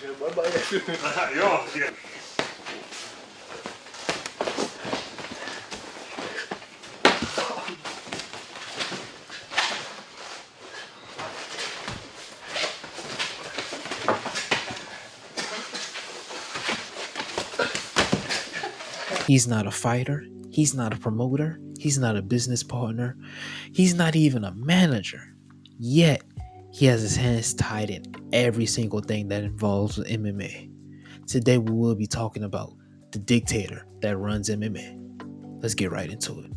Ja, yeah. He's not a fighter. He's not a promoter. He's not a business partner. He's not even a manager. Yet, he has his hands tied in every single thing that involves MMA. Today, we will be talking about the dictator that runs MMA. Let's get right into it.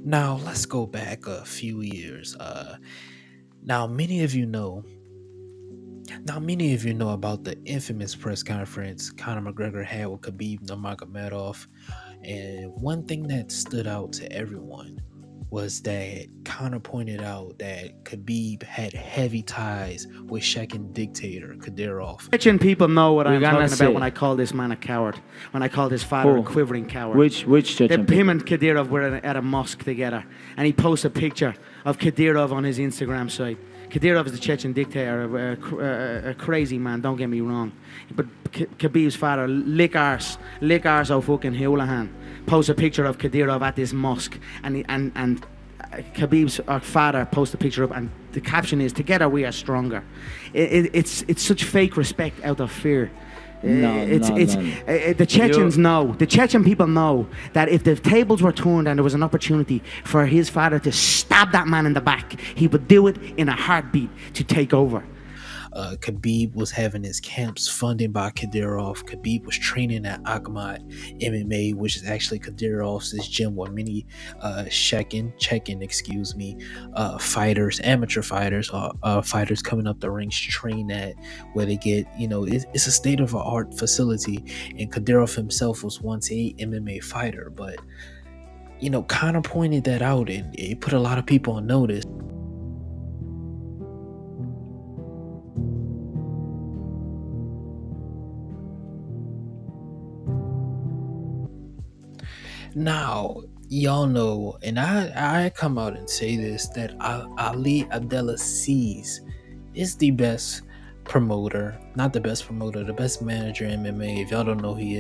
Now, let's go back a few years. Now, many of you know about the infamous press conference Conor McGregor had with Khabib Nurmagomedov, and one thing that stood out to everyone was that Conor pointed out that Khabib had heavy ties with Chechen dictator Kadyrov. Chechen people know what I'm talking about when I call this man a coward, when I call this father a quivering coward. Which Chechen Him and Kadyrov were at a mosque together, and he posts a picture of Kadyrov on his Instagram site. Kadyrov is the Chechen dictator, a crazy man, don't get me wrong. But Khabib's father, lick arse O'Fucking Houlihan, posts a picture of Kadyrov at this mosque, and Khabib's father posts a picture up, and the caption is, "Together we are stronger." It's such fake respect out of fear. The Chechens know, the Chechen people know that if the tables were turned and there was an opportunity for his father to stab that man in the back, he would do it in a heartbeat to take over. Khabib was having his camps funded by Kadyrov. Khabib was training at Akhmat MMA, which is actually Kadyrov's gym where many Chechen, fighters, amateur fighters, or fighters coming up the ranks train at, where they get, it's a state-of-the-art facility. And Kadyrov himself was once a MMA fighter, but Conor pointed that out, and it put a lot of people on notice. Now, y'all know, and I come out and say this, that Ali Abdelaziz is the best promoter, not the best promoter, the best manager in MMA. If y'all don't know who he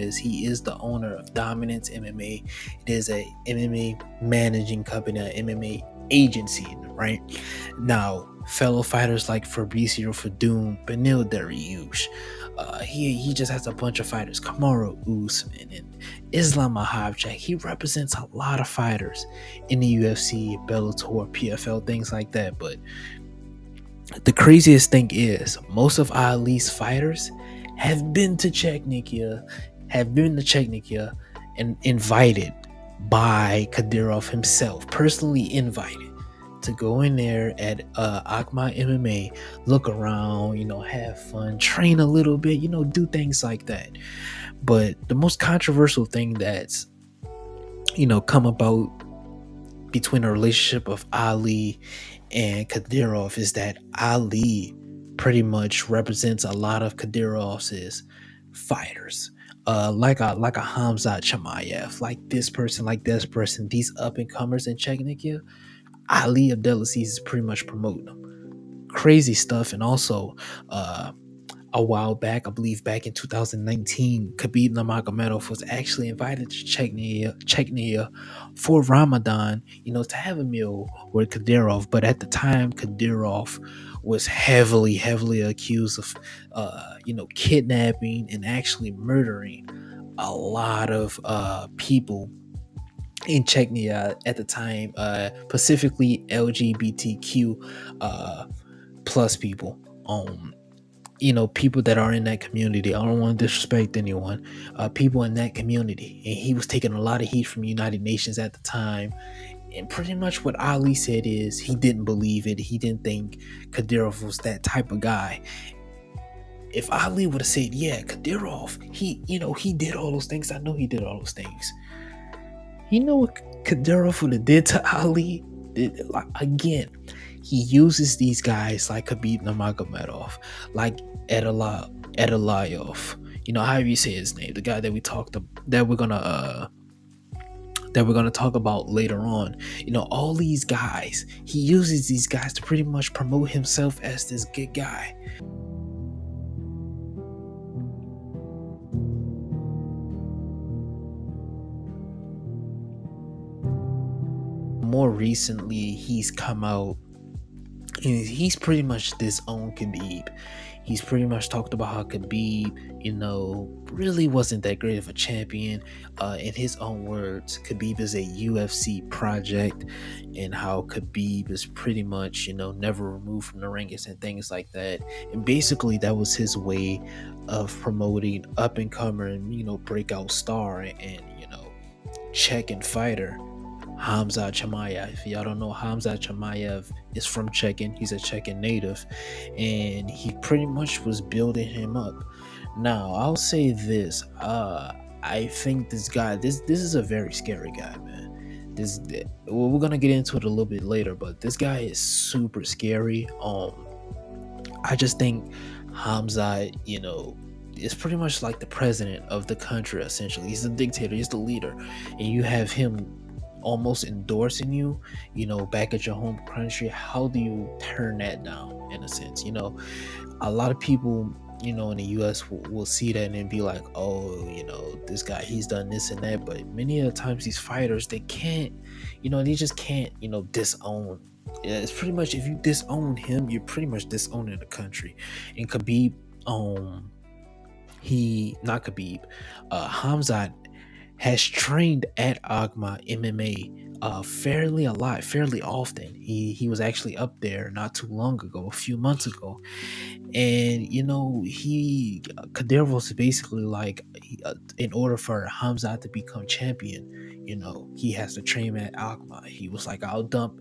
is the owner of Dominance MMA. It is a MMA managing company, an MMA agency, right? Now, fellow fighters like Fabricio Verdum, Beneil Dariush, he just has a bunch of fighters, Kamaru Usman and Islam Makhachev. He represents a lot of fighters in the UFC, Bellator, PFL, things like that. But the craziest thing is, most of Ali's fighters have been to Chechnya and invited by Kadyrov himself, personally invited to go in there at Akhmat MMA, look around, have fun, train a little bit, do things like that. But the most controversial thing that's come about between the relationship of Ali and Kadyrov is that Ali pretty much represents a lot of Kadyrov's fighters, like a Khamzat Chimaev, like this person, these up and comers in Chechnya. Ali Abdelaziz is pretty much promoting them. Crazy stuff. And also, a while back, I believe back in 2019, Khabib Nurmagomedov was actually invited to Chechnya for Ramadan, to have a meal with Kadyrov. But at the time, Kadyrov was heavily accused of, kidnapping and actually murdering a lot of people in Chechnya at the time, specifically LGBTQ plus people, people that are in that community. I don't want to disrespect anyone, people in that community. And he was taking a lot of heat from the United Nations at the time. And pretty much what Ali said is he didn't believe it. He didn't think Kadyrov was that type of guy. If Ali would have said, yeah, Kadyrov, he did all those things. I know he did all those things. You know what Kadyrov would have did to Ali? Again, he uses these guys like Khabib Nurmagomedov, like Edelayev, however you say his name, the guy that that we're gonna talk about later on. All these guys, he uses these guys to pretty much promote himself as this good guy. More recently, he's come out and he's pretty much disowned Khabib. He's pretty much talked about how Khabib, really wasn't that great of a champion. In his own words, Khabib is a UFC project, and how Khabib is pretty much, never removed from the ring and things like that. And basically, that was his way of promoting up and comer and, breakout star and Chechen fighter Hamza Chimaev. If y'all don't know, Hamza Chimaev is from Chechen. He's a Chechen native, and he pretty much was building him up. Now, I'll say this: I think this guy, this is a very scary guy, man. Well, we're gonna get into it a little bit later, but this guy is super scary. I just think Hamza, is pretty much like the president of the country. Essentially, he's the dictator. He's the leader, and you have him almost endorsing you, back at your home country. How do you turn that down, in a sense? A lot of people, in the US will see that and be like, oh, this guy, he's done this and that. But many of the times these fighters, they can't, they just can't, disown. Yeah, it's pretty much, if you disown him, you're pretty much disowning the country. And Khabib, not Khabib, Hamzat has trained at Agma MMA fairly often. He was actually up there not too long ago, a few months ago, and Kadyrov was basically like, in order for Hamzat to become champion, he has to train at Agma. He was like, I'll dump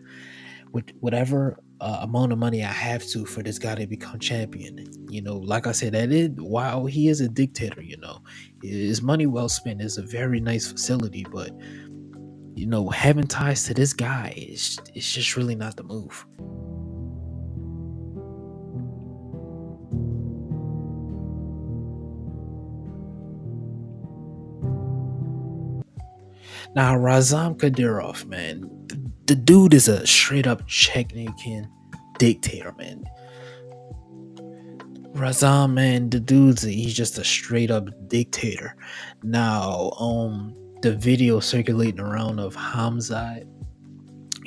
with whatever amount of money I have to for this guy to become champion. Like I said, while he is a dictator, his money well spent. Is a very nice facility, but having ties to this guy is just really not the move. Now, Razam Kadyrov, man, the dude is a straight up Chechen dictator, man. Razam, man, he's just a straight up dictator. Now, the video circulating around of Hamza,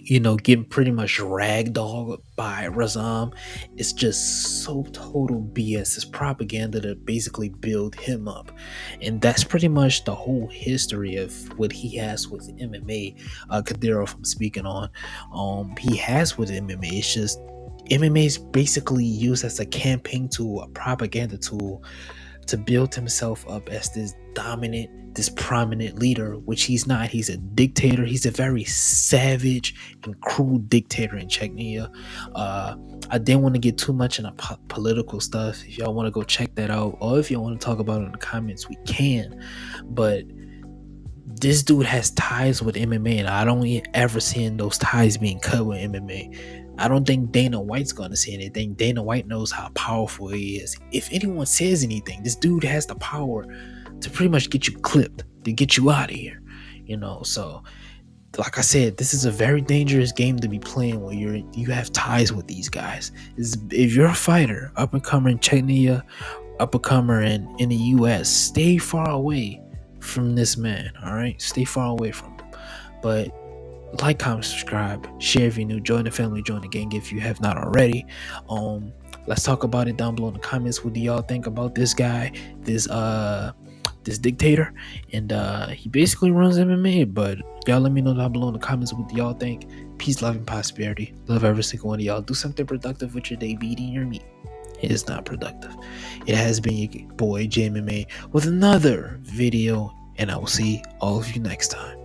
getting pretty much ragdolled by Razam, it's just so total BS. It's propaganda to basically build him up. And that's pretty much the whole history of what he has with MMA. Kadyrov, I'm speaking on. He has with MMA. It's just MMA is basically used as a campaign tool, a propaganda tool, to build himself up as this dominant, this prominent leader, which he's not. He's a dictator. He's a very savage and cruel dictator in Chechnya. I didn't want to get too much into political stuff. If y'all want to go check that out, or if y'all want to talk about it in the comments, we can. But this dude has ties with MMA, and I don't ever seeing those ties being cut with MMA. I don't think Dana White's gonna say anything. Dana White knows how powerful he is. If anyone says anything, this dude has the power to pretty much get you clipped, to get you out of here. So like I said, this is a very dangerous game to be playing when you have ties with these guys. If you're a fighter, up and comer in Chechnya, up and comer in the US, stay far away from this man. All right, stay far away from him. But like, comment, subscribe, share if you're new, join the family, join the gang if you have not already. Let's talk about it down below in the comments. What do y'all think about this guy, this dictator? And he basically runs MMA, but y'all let me know down below in the comments what do y'all think. Peace, love, and prosperity. Love every single one of y'all. Do something productive with your day. Be eating your meat. It is not productive. It has been your boy JMMA with another video, and I will see all of you next time.